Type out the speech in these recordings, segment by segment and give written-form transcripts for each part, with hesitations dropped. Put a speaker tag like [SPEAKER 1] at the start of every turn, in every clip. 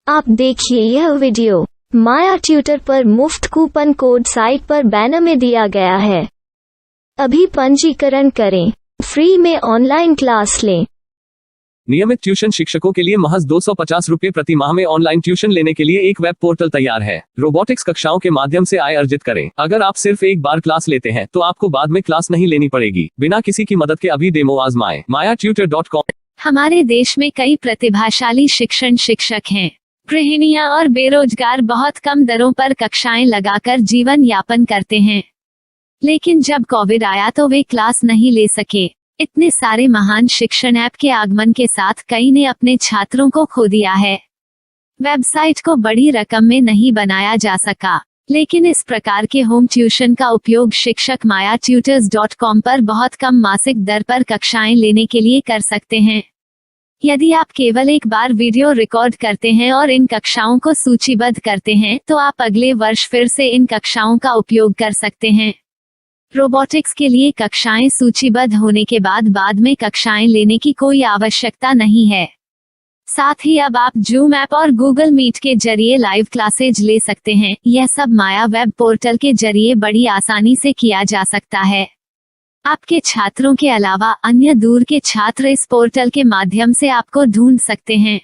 [SPEAKER 1] आप देखिए यह वीडियो माया ट्यूटर पर मुफ्त कूपन कोड साइट पर बैनर में दिया गया है। अभी पंजीकरण करें, फ्री में ऑनलाइन क्लास लें।
[SPEAKER 2] नियमित ट्यूशन शिक्षकों के लिए महज 250 रुपये प्रति माह में ऑनलाइन ट्यूशन लेने के लिए एक वेब पोर्टल तैयार है। रोबोटिक्स कक्षाओं के माध्यम से आय अर्जित करें। अगर आप सिर्फ एक बार क्लास लेते हैं तो आपको बाद में क्लास नहीं लेनी पड़ेगी। बिना किसी की मदद के अभी डेमो आजमाएं। mayatutor.com।
[SPEAKER 3] हमारे देश में कई प्रतिभाशाली शिक्षक हैं। गृहिणियां और बेरोजगार बहुत कम दरों पर कक्षाएं लगाकर जीवन यापन करते हैं, लेकिन जब कोविड आया तो वे क्लास नहीं ले सके। इतने सारे महान शिक्षण ऐप के आगमन के साथ कई ने अपने छात्रों को खो दिया है। वेबसाइट को बड़ी रकम में नहीं बनाया जा सका, लेकिन इस प्रकार के होम ट्यूशन का उपयोग शिक्षक mayatutors.com पर बहुत कम मासिक दर पर कक्षाएं लेने के लिए कर सकते हैं। यदि आप केवल एक बार वीडियो रिकॉर्ड करते हैं और इन कक्षाओं को सूचीबद्ध करते हैं तो आप अगले वर्ष फिर से इन कक्षाओं का उपयोग कर सकते हैं। रोबोटिक्स के लिए कक्षाएं सूचीबद्ध होने के बाद में कक्षाएं लेने की कोई आवश्यकता नहीं है। साथ ही अब आप जूम ऐप और गूगल मीट के जरिए लाइव क्लासेज ले सकते हैं। यह सब माया वेब पोर्टल के जरिए बड़ी आसानी से किया जा सकता है। आपके छात्रों के अलावा अन्य दूर के छात्र इस पोर्टल के माध्यम से आपको ढूंढ सकते हैं।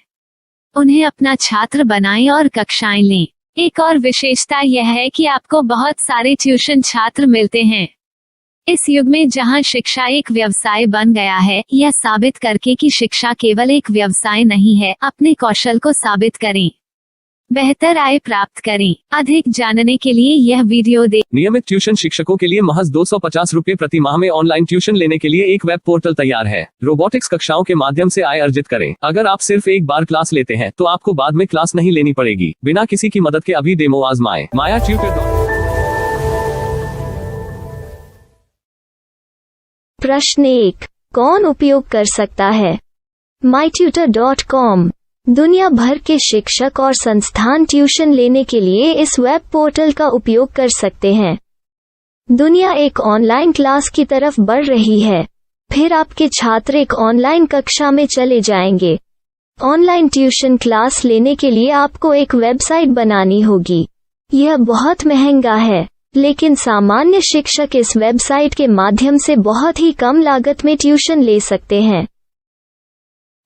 [SPEAKER 3] उन्हें अपना छात्र बनाएं और कक्षाएं लें। एक और विशेषता यह है कि आपको बहुत सारे ट्यूशन छात्र मिलते हैं। इस युग में जहां शिक्षा एक व्यवसाय बन गया है, यह साबित करके कि शिक्षा केवल एक व्यवसाय नहीं है, अपने कौशल को साबित करें, बेहतर आय प्राप्त करें। अधिक जानने के लिए यह वीडियो देखें।
[SPEAKER 2] नियमित ट्यूशन शिक्षकों के लिए महज 250 रुपये प्रति माह में ऑनलाइन ट्यूशन लेने के लिए एक वेब पोर्टल तैयार है। रोबोटिक्स कक्षाओं के माध्यम से आय अर्जित करें। अगर आप सिर्फ एक बार क्लास लेते हैं तो आपको बाद में क्लास नहीं लेनी पड़ेगी। बिना किसी की मदद के अभी डेमो आजमाएं। mayatutor.com।
[SPEAKER 1] प्रश्न 1, कौन उपयोग कर सकता है? mytutor.com दुनिया भर के शिक्षक और संस्थान ट्यूशन लेने के लिए इस वेब पोर्टल का उपयोग कर सकते हैं। दुनिया एक ऑनलाइन क्लास की तरफ बढ़ रही है। फिर आपके छात्र एक ऑनलाइन कक्षा में चले जाएंगे। ऑनलाइन ट्यूशन क्लास लेने के लिए आपको एक वेबसाइट बनानी होगी। यह बहुत महंगा है, लेकिन सामान्य शिक्षक इस वेबसाइट के माध्यम से बहुत ही कम लागत में ट्यूशन ले सकते हैं।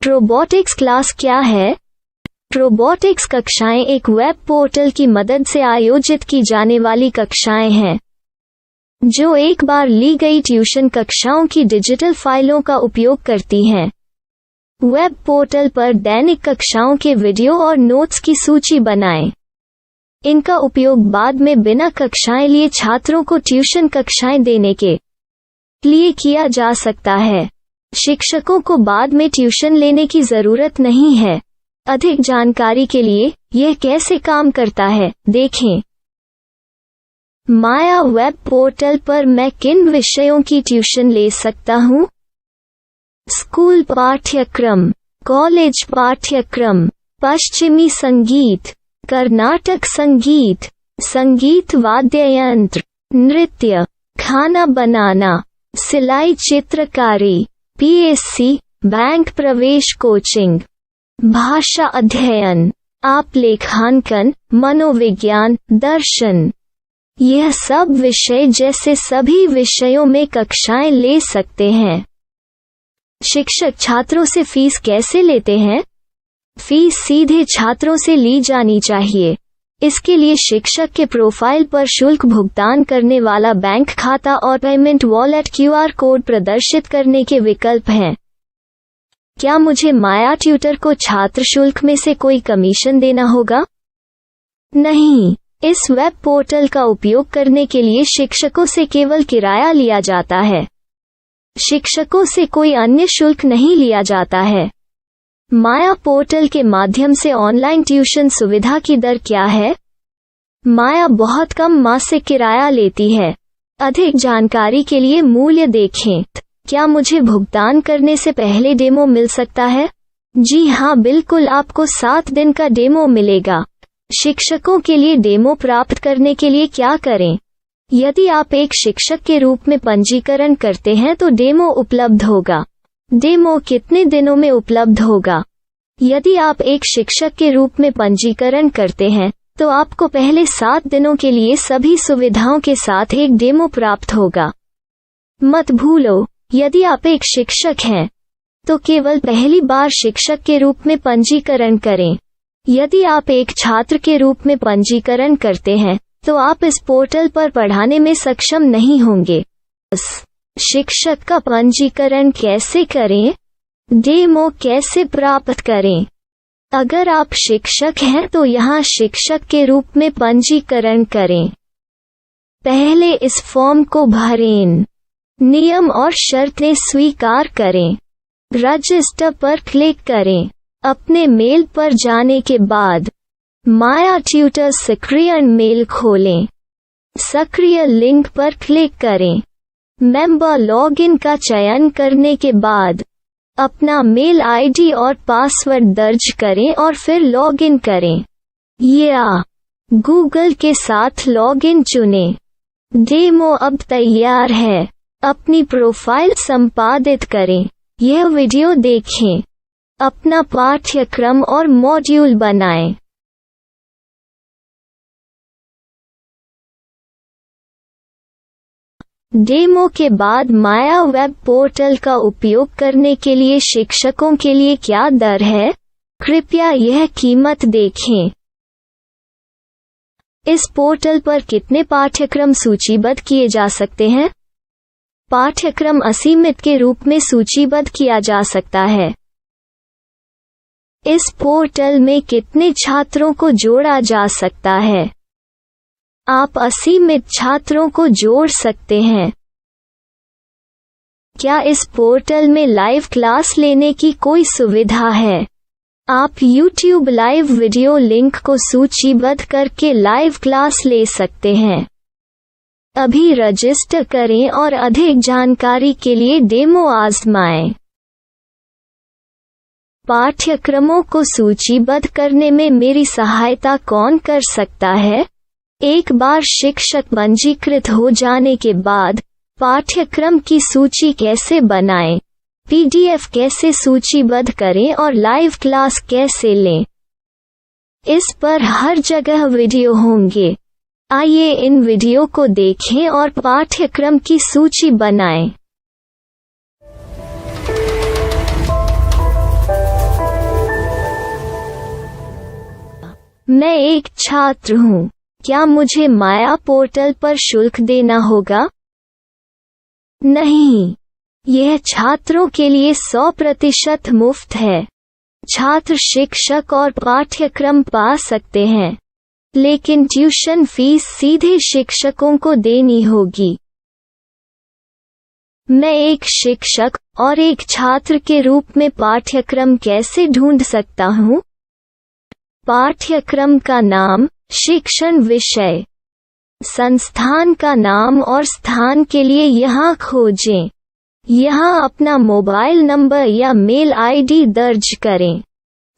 [SPEAKER 1] रोबोटिक्स क्लास क्या है? रोबोटिक्स कक्षाएं एक वेब पोर्टल की मदद से आयोजित की जाने वाली कक्षाएं हैं, जो एक बार ली गई ट्यूशन कक्षाओं की डिजिटल फाइलों का उपयोग करती हैं। वेब पोर्टल पर दैनिक कक्षाओं के वीडियो और नोट्स की सूची बनाएं। इनका उपयोग बाद में बिना कक्षाएं लिए छात्रों को ट्यूशन कक्षाएं देने के लिए किया जा सकता है। शिक्षकों को बाद में ट्यूशन लेने की जरूरत नहीं है। अधिक जानकारी के लिए यह कैसे काम करता है, देखें। माया वेब पोर्टल पर मैं किन विषयों की ट्यूशन ले सकता हूँ? स्कूल पाठ्यक्रम, कॉलेज पाठ्यक्रम, पश्चिमी संगीत, कर्नाटक संगीत, संगीत वाद्य यंत्र, नृत्य, खाना बनाना, सिलाई चित्रकारी, पीएससी, बैंक प्रवेश कोचिंग, भाषा अध्ययन, आप लेखांकन, मनोविज्ञान, दर्शन। यह सब विषय जैसे सभी विषयों में कक्षाएं ले सकते हैं। शिक्षक छात्रों से फीस कैसे लेते हैं? फीस सीधे छात्रों से ली जानी चाहिए। इसके लिए शिक्षक के प्रोफाइल पर शुल्क भुगतान करने वाला बैंक खाता और पेमेंट वॉलेट क्यूआर कोड प्रदर्शित करने के विकल्प हैं। क्या मुझे माया ट्यूटर को छात्र शुल्क में से कोई कमीशन देना होगा? नहीं, इस वेब पोर्टल का उपयोग करने के लिए शिक्षकों से केवल किराया लिया जाता है। शिक्षकों से कोई अन्य शुल्क नहीं लिया जाता है। माया पोर्टल के माध्यम से ऑनलाइन ट्यूशन सुविधा की दर क्या है? माया बहुत कम मासिक किराया लेती है। अधिक जानकारी के लिए मूल्य देखें। क्या मुझे भुगतान करने से पहले डेमो मिल सकता है? जी हाँ, बिल्कुल, आपको 7 दिन का डेमो मिलेगा। शिक्षकों के लिए डेमो प्राप्त करने के लिए क्या करें? यदि आप एक शिक्षक के रूप में पंजीकरण करते हैं तो डेमो उपलब्ध होगा। डेमो कितने दिनों में उपलब्ध होगा? यदि आप एक शिक्षक के रूप में पंजीकरण करते हैं तो आपको पहले 7 दिनों के लिए सभी सुविधाओं के साथ एक डेमो प्राप्त होगा। मत भूलो, यदि आप एक शिक्षक हैं तो केवल पहली बार शिक्षक के रूप में पंजीकरण करें। यदि आप एक छात्र के रूप में पंजीकरण करते हैं तो आप इस पोर्टल पर पढ़ाने में सक्षम नहीं होंगे। शिक्षक का पंजीकरण कैसे करें? डेमो कैसे प्राप्त करें? अगर आप शिक्षक हैं तो यहाँ शिक्षक के रूप में पंजीकरण करें। पहले इस फॉर्म को भरें। नियम और शर्तें स्वीकार करें। रजिस्टर पर क्लिक करें। अपने मेल पर जाने के बाद माया ट्यूटर सक्रिय मेल खोलें। सक्रिय लिंक पर क्लिक करें। मेंबर लॉगिन का चयन करने के बाद अपना मेल आईडी और पासवर्ड दर्ज करें और फिर लॉगिन करें या गूगल के साथ लॉगिन चुनें। डेमो अब तैयार है। अपनी प्रोफाइल संपादित करें। यह वीडियो देखें। अपना पाठ्यक्रम और मॉड्यूल बनाएं। डेमो के बाद माया वेब पोर्टल का उपयोग करने के लिए शिक्षकों के लिए क्या दर है? कृपया यह कीमत देखें। इस पोर्टल पर कितने पाठ्यक्रम सूचीबद्ध किए जा सकते हैं? पाठ्यक्रम असीमित के रूप में सूचीबद्ध किया जा सकता है। इस पोर्टल में कितने छात्रों को जोड़ा जा सकता है? आप असीमित छात्रों को जोड़ सकते हैं। क्या इस पोर्टल में लाइव क्लास लेने की कोई सुविधा है? आप YouTube लाइव वीडियो लिंक को सूचीबद्ध करके लाइव क्लास ले सकते हैं। अभी रजिस्टर करें और अधिक जानकारी के लिए डेमो आजमाएं। पाठ्यक्रमों को सूचीबद्ध करने में मेरी सहायता कौन कर सकता है? एक बार शिक्षक पंजीकृत हो जाने के बाद पाठ्यक्रम की सूची कैसे बनाएं, PDF कैसे सूचीबद्ध करें और लाइव क्लास कैसे लें, इस पर हर जगह वीडियो होंगे। आइए इन वीडियो को देखें और पाठ्यक्रम की सूची बनाएं। मैं एक छात्र हूँ। क्या मुझे माया पोर्टल पर शुल्क देना होगा? नहीं, यह छात्रों के लिए 100% मुफ्त है। छात्र शिक्षक और पाठ्यक्रम पा सकते हैं, लेकिन ट्यूशन फीस सीधे शिक्षकों को देनी होगी। मैं एक शिक्षक और एक छात्र के रूप में पाठ्यक्रम कैसे ढूंढ सकता हूँ? पाठ्यक्रम का नाम, शिक्षण विषय, संस्थान का नाम और स्थान के लिए यहाँ खोजें। यहाँ अपना मोबाइल नंबर या मेल आईडी दर्ज करें।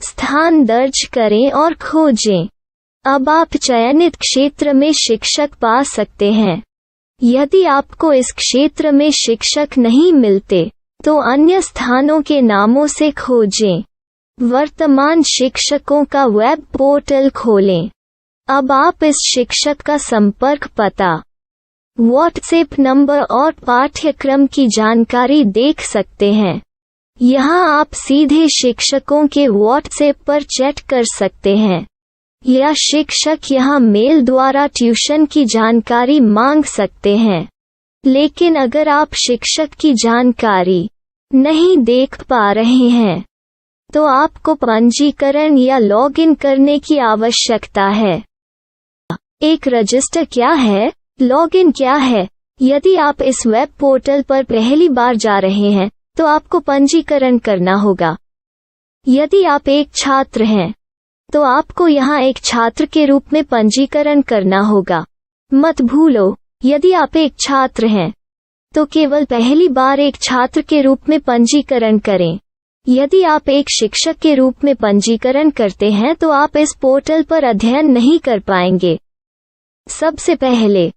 [SPEAKER 1] स्थान दर्ज करें और खोजें। अब आप चयनित क्षेत्र में शिक्षक पा सकते हैं। यदि आपको इस क्षेत्र में शिक्षक नहीं मिलते तो अन्य स्थानों के नामों से खोजें। वर्तमान शिक्षकों का वेब पोर्टल खोलें। अब आप इस शिक्षक का संपर्क पता, व्हाट्सएप नंबर और पाठ्यक्रम की जानकारी देख सकते हैं। यहाँ आप सीधे शिक्षकों के व्हाट्सएप पर चैट कर सकते हैं या शिक्षक यहाँ मेल द्वारा ट्यूशन की जानकारी मांग सकते हैं। लेकिन अगर आप शिक्षक की जानकारी नहीं देख पा रहे हैं तो आपको पंजीकरण या लॉगिन करने की आवश्यकता है। एक रजिस्टर क्या है? लॉगिन क्या है? यदि आप इस वेब पोर्टल पर पहली बार जा रहे हैं तो आपको पंजीकरण करना होगा। यदि आप एक छात्र हैं तो आपको यहाँ एक छात्र के रूप में पंजीकरण करना होगा। मत भूलो, यदि आप एक छात्र हैं तो केवल पहली बार एक छात्र के रूप में पंजीकरण करें। यदि आप एक शिक्षक के रूप में पंजीकरण करते हैं तो आप इस पोर्टल पर अध्ययन नहीं कर पाएंगे। सबसे पहले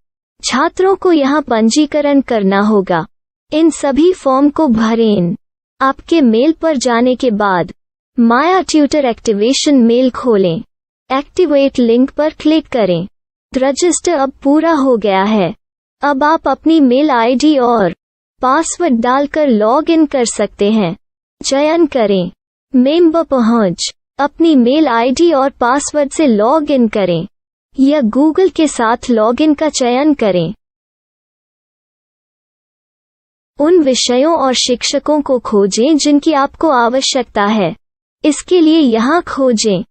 [SPEAKER 1] छात्रों को यहाँ पंजीकरण करना होगा। इन सभी फॉर्म को भरें। आपके मेल पर जाने के बाद माया ट्यूटर एक्टिवेशन मेल खोलें। एक्टिवेट लिंक पर क्लिक करें। रजिस्टर अब पूरा हो गया है। अब आप अपनी मेल आईडी और पासवर्ड डालकर लॉग इन कर सकते हैं। चयन करें मेंबर पहुंच। अपनी मेल आईडी और पासवर्ड से लॉग इन करें या गूगल के साथ लॉग इन का चयन करें। उन विषयों और शिक्षकों को खोजें जिनकी आपको आवश्यकता है। इसके लिए यहाँ खोजें।